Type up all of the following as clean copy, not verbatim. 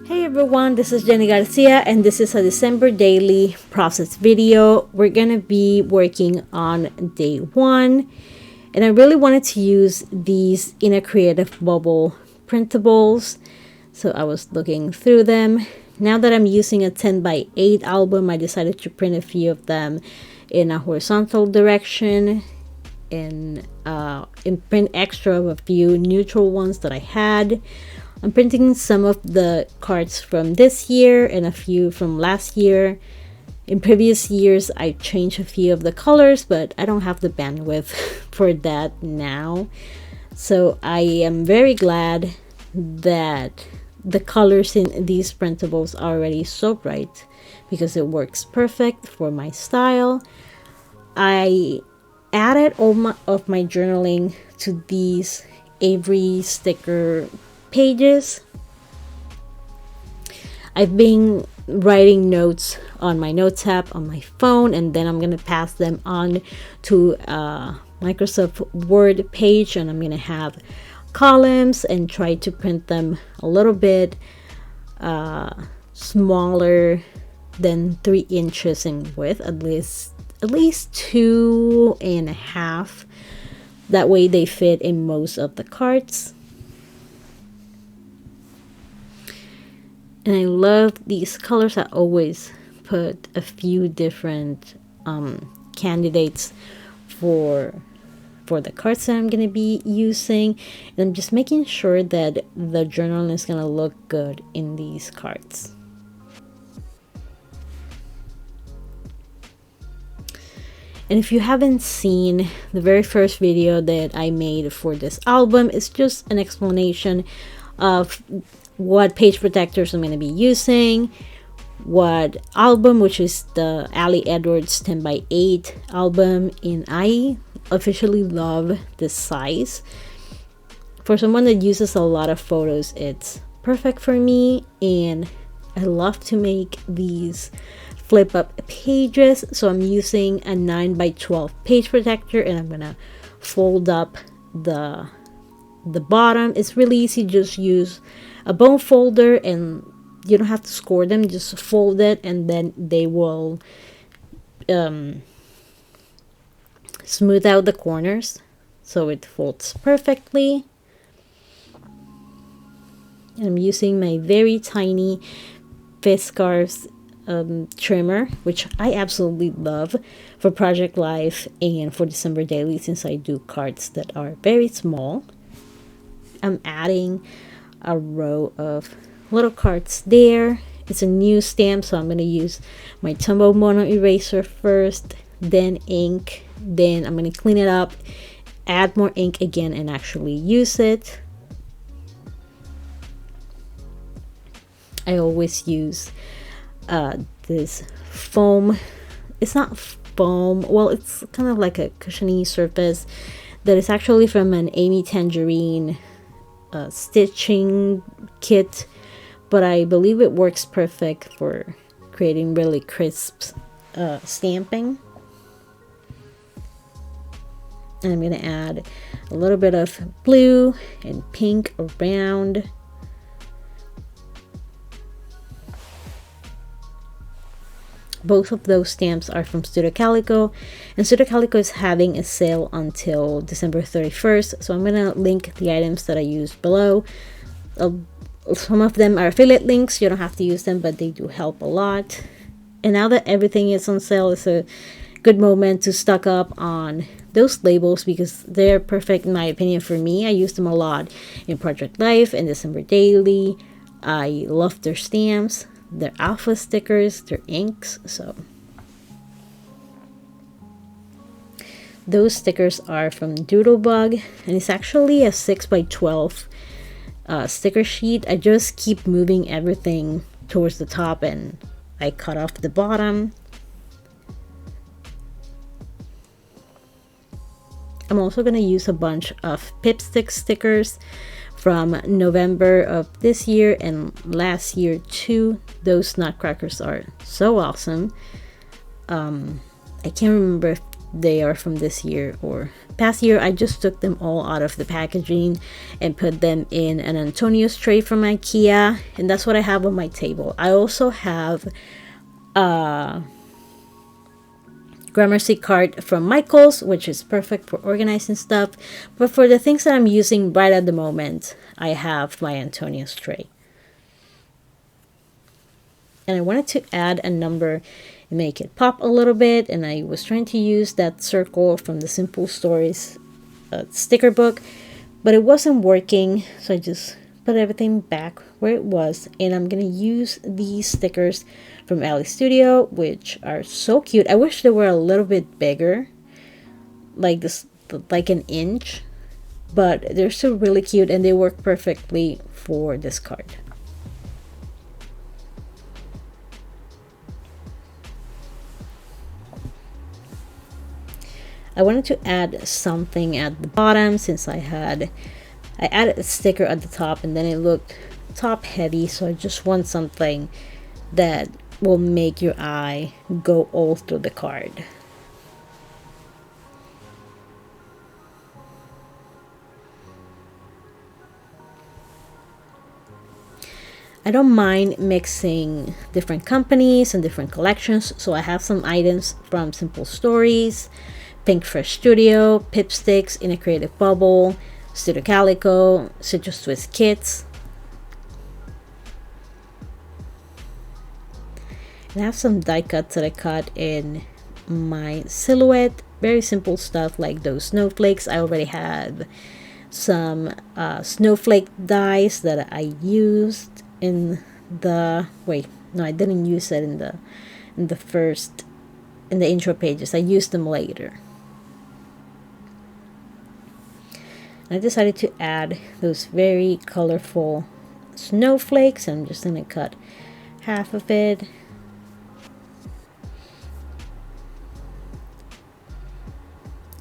Hey everyone, this is Jenny Garcia and this is a December daily process video. We're gonna be working on day 1 and I really wanted to use these Inner Creative Bubble printables, so I was looking through them. Now that I'm using a 10 by 8 album, I decided to print a few of them in a horizontal direction and print extra of a few neutral ones that I had. I'm printing some of the cards from this year and a few from last year. In previous years, I changed a few of the colors, but I don't have the bandwidth for that now. So I am very glad that the colors in these printables are already so bright because it works perfect for my style. I added all of my journaling to these Avery sticker pages. I've been writing notes on my notes app on my phone, and then I'm gonna pass them on to Microsoft Word page, and I'm gonna have columns and try to print them a little bit smaller than 3 inches in width, at least 2.5. That way they fit in most of the cards. And I love these colors. I always put a few different candidates for the cards that I'm going to be using. And I'm just making sure that the journal is going to look good in these cards. And if you haven't seen the very first video that I made for this album, it's just an explanation of what page protectors I'm going to be using, what album, which is the Ali Edwards 10 by 8 album, and I officially love this size. For someone that uses a lot of photos, it's perfect for me, and I love to make these flip up pages. So I'm using a 9 by 12 page protector, and I'm gonna fold up the bottom. It's really easy, just use a bone folder and you don't have to score them, just fold it and then they will smooth out the corners so it folds perfectly. And I'm using my very tiny Fiskars trimmer, which I absolutely love for Project Life and for December Daily, since I do cards that are very small. I'm adding a row of little cards there. It's a new stamp, so I'm going to use my Tombow Mono eraser first, then ink, then I'm going to clean it up, add more ink again, and actually use it. I always use this foam. It's not foam, well, it's kind of like a cushiony surface that is actually from an Amy Tangerine stitching kit, but I believe it works perfect for creating really crisp stamping. And I'm going to add a little bit of blue and pink around. Both of those stamps are from Studio Calico, and Studio Calico is having a sale until December 31st, so I'm going to link the items that I used below. Some of them are affiliate links, you don't have to use them, but they do help a lot. And now that everything is on sale, it's a good moment to stock up on those labels because they're perfect in my opinion for me. I use them a lot in Project Life and December Daily. I love their stamps, their alpha stickers, their inks. So those stickers are from Doodlebug, and it's actually a 6 by 12 sticker sheet. I just keep moving everything towards the top and I cut off the bottom. I'm also going to use a bunch of Pipstick stickers from November of this year and last year too. Those nutcrackers are so awesome. I can't remember if they are from this year or past year. I just took them all out of the packaging and put them in an Antonio's tray from IKEA, and that's what I have on my table. I also have a Gramercy cart from Michaels, which is perfect for organizing stuff, but for the things that I'm using right at the moment, I have my Antonio's tray. And I wanted to add a number and make it pop a little bit, and I was trying to use that circle from the Simple Stories sticker book, but it wasn't working, so I just put everything back where it was. And I'm gonna use these stickers from Ali Studio, which are so cute. I wish they were a little bit bigger, like this, like an inch, but they're still really cute and they work perfectly for this card. I wanted to add something at the bottom since I added a sticker at the top and then it looked top heavy, so I just want something that will make your eye go all through the card. I don't mind mixing different companies and different collections, so I have some items from Simple Stories, Pink Fresh Studio, Pipsticks in a Creative Bubble, Studio Calico, Citrus Twist Kits. And I have some die cuts that I cut in my Silhouette. Very simple stuff like those snowflakes. I already had some snowflake dies that I used in the I didn't use it in the intro pages. I used them later. I decided to add those very colorful snowflakes. I'm just going to cut half of it.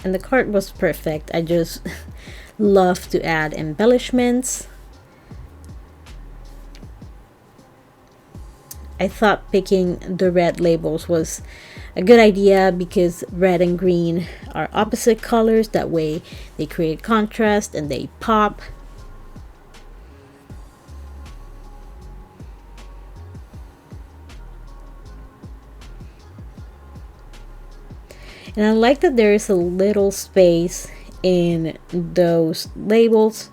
And the card was perfect. I just love to add embellishments. I thought picking the red labels was a good idea because red and green are opposite colors. That way they create contrast and they pop. And I like that there is a little space in those labels.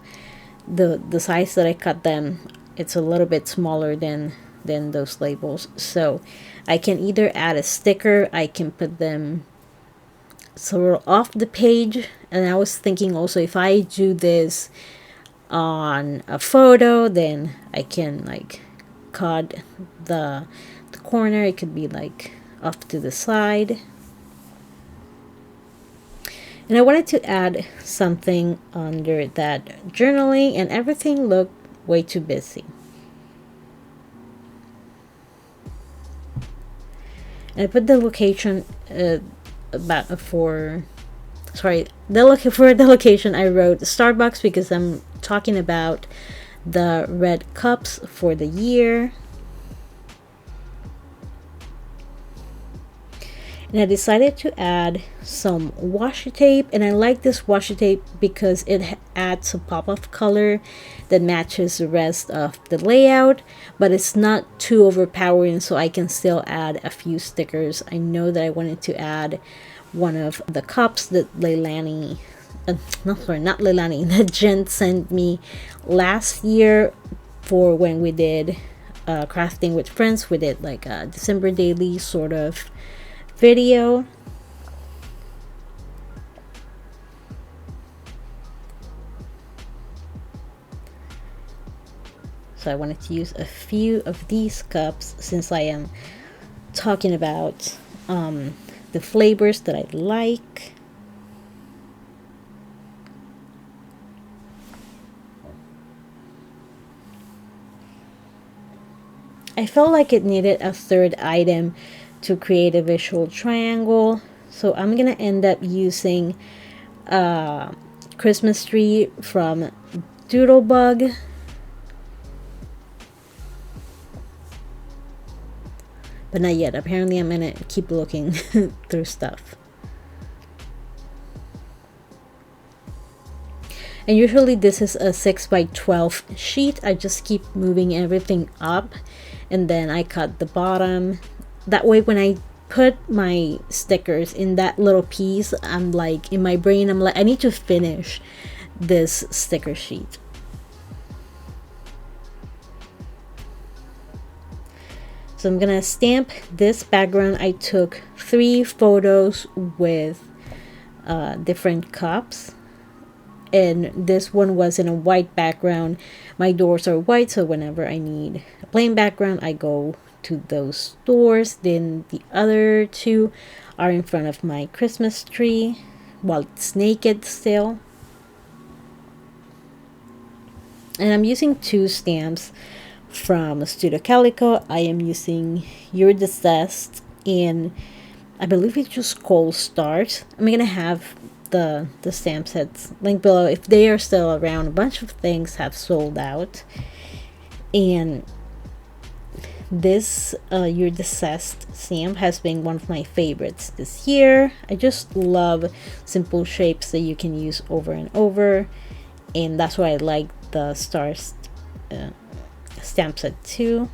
The size that I cut them, it's a little bit smaller than those labels, so I can either add a sticker, I can put them sort of off the page. And I was thinking also, if I do this on a photo, then I can like cut the corner. It could be like off to the side. And I wanted to add something under that journaling, and everything looked way too busy. And I put the location for the location I wrote Starbucks because I'm talking about the red cups for the year. And I decided to add some washi tape, and I like this washi tape because it adds a pop of color that matches the rest of the layout, but it's not too overpowering, so I can still add a few stickers. I know that I wanted to add one of the cups that Leilani, not Leilani, that Jen sent me last year for when we did crafting with friends. We did like a December daily sort of video. So I wanted to use a few of these cups since I am talking about the flavors that I like. I felt like it needed a third item to create a visual triangle, so I'm gonna end up using a Christmas tree from Doodlebug. But not yet. Apparently I'm gonna keep looking through stuff. And usually this is a 6 by 12 sheet. I just keep moving everything up, and then I cut the bottom. That way when I put my stickers in that little piece, I'm like, in my brain, I'm like, I need to finish this sticker sheet. So I'm gonna stamp this background. I took 3 photos with different cups, and this one was in a white background. My doors are white, so whenever I need a plain background, I go to those doors. Then the other 2 are in front of my Christmas tree while it's naked still. And I'm using 2 stamps from Studio Calico. I am using You're Deceased, and I believe it's just Cold Stars. I'm gonna have the stamp sets linked below if they are still around. A bunch of things have sold out, and this You're Deceased stamp has been one of my favorites this year. I just love simple shapes that you can use over and over, and that's why I like the stars stamp set too.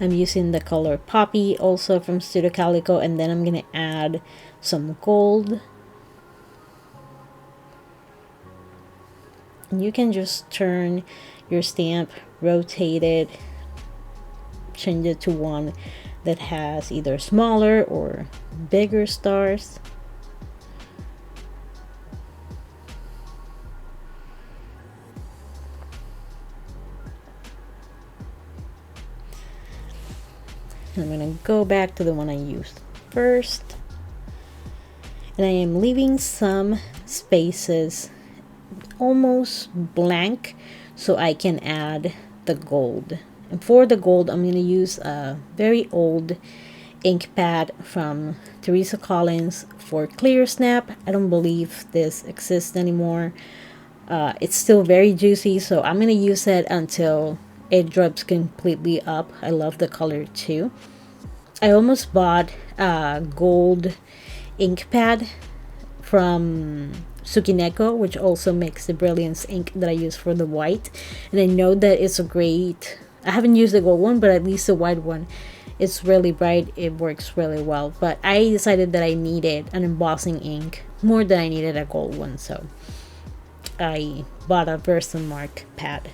I'm using the color Poppy also from Studio Calico, and then I'm gonna add some gold. And you can just turn your stamp, rotate it, change it to one that has either smaller or bigger stars. I'm going to go back to the one I used first, and I am leaving some spaces almost blank so I can add the gold. And for the gold, I'm going to use a very old ink pad from Teresa Collins for Clear Snap. I don't believe this exists anymore. It's still very juicy, so I'm going to use it until it drops completely up. I love the color too. I almost bought a gold ink pad from Tsukineko, which also makes the Brilliance ink that I use for the white. And I know that it's a great, I haven't used the gold one, but at least the white one, it's really bright. It works really well. But I decided that I needed an embossing ink more than I needed a gold one. So I bought a Versamark pad.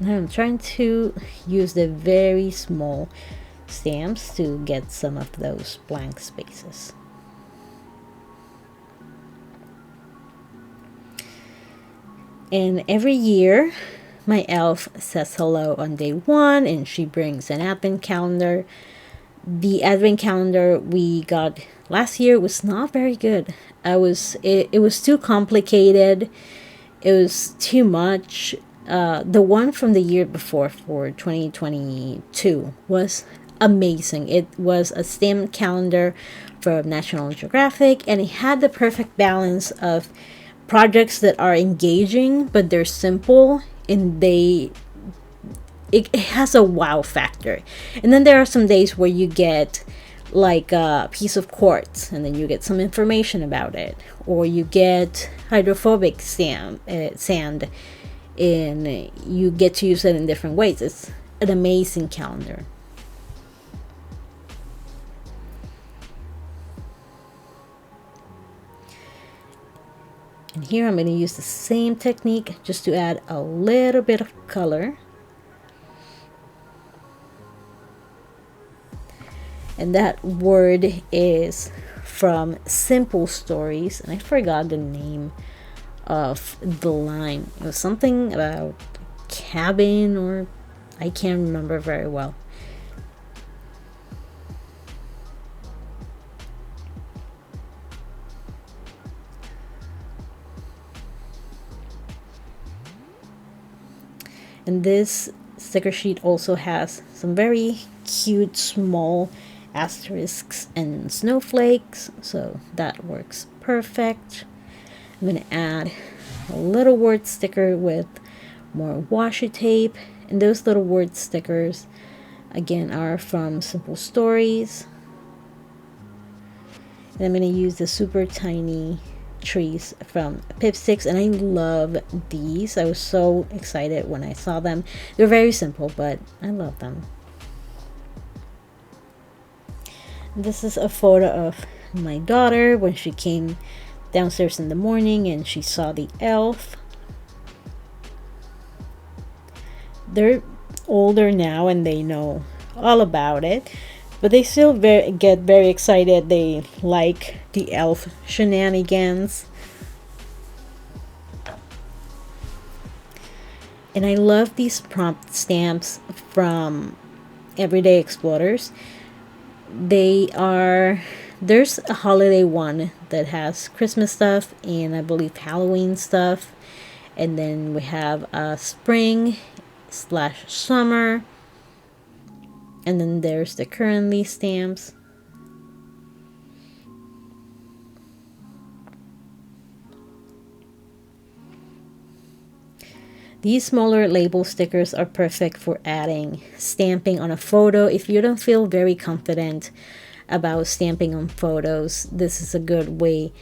Now I'm trying to use the very small stamps to get some of those blank spaces. And every year my elf says hello on day 1, and she brings an advent calendar. The advent calendar we got last year was not very good. It was too complicated. It was too much. The one from the year before, for 2022, was amazing. It was a stamped calendar from National Geographic, and it had the perfect balance of projects that are engaging but they're simple, and it has a wow factor. And then there are some days where you get like a piece of quartz and then you get some information about it, or you get hydrophobic sand, and you get to use it in different ways. It's an amazing calendar. And here I'm going to use the same technique just to add a little bit of color. And that word is from Simple Stories, and I forgot the name of the line. It was something about cabin, or I can't remember very well. And this sticker sheet also has some very cute small asterisks and snowflakes, so that works perfect. I'm going to add a little word sticker with more washi tape, and those little word stickers again are from Simple Stories. And I'm going to use the super tiny trees from Pipsticks, and I love these. I was so excited when I saw them. They're very simple, but I love them. This is a photo of my daughter when she came downstairs in the morning and she saw the elf. They're older now and they know all about it, but they still get very excited. They like the elf shenanigans. And I love these prompt stamps from Everyday Explorers. There's a holiday one that has Christmas stuff and I believe Halloween stuff. And then we have spring/summer. And then there's the currently stamps. These smaller label stickers are perfect for adding stamping on a photo. If you don't feel very confident about stamping on photos, this is a good way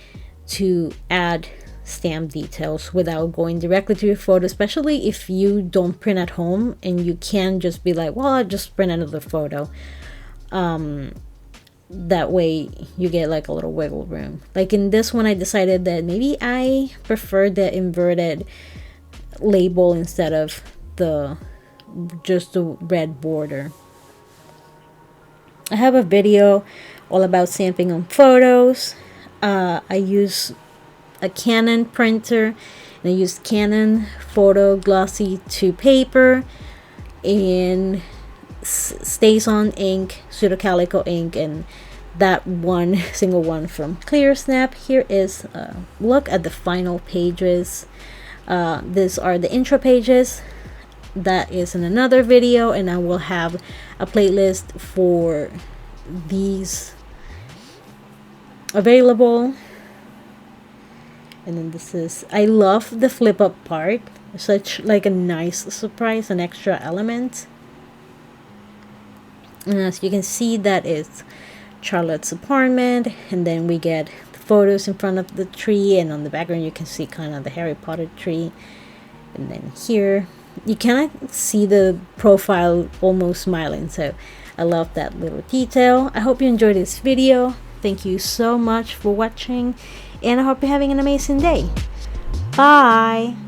to add stamp details without going directly to your photo, especially if you don't print at home and you can just be like, well, I'll just print another photo. That way you get like a little wiggle room. Like in this one, I decided that maybe I prefer the inverted label instead of just the red border. I have a video all about stamping on photos. I use a Canon printer and I use Canon Photo Glossy to paper and StazOn ink, Pseudo Calico ink, and that one single one from ClearSnap. Here is a look at the final pages. These are the intro pages. That is in another video, and I will have a playlist for these available. And then this is, I love the flip up part, such like a nice surprise, an extra element. And as you can see, that is Charlotte's apartment, and then we get the photos in front of the tree, and on the background you can see kind of the Harry Potter tree. And then here you cannot see the profile almost smiling, so I love that little detail. I hope you enjoyed this video. Thank you so much for watching, and I hope you're having an amazing day. Bye.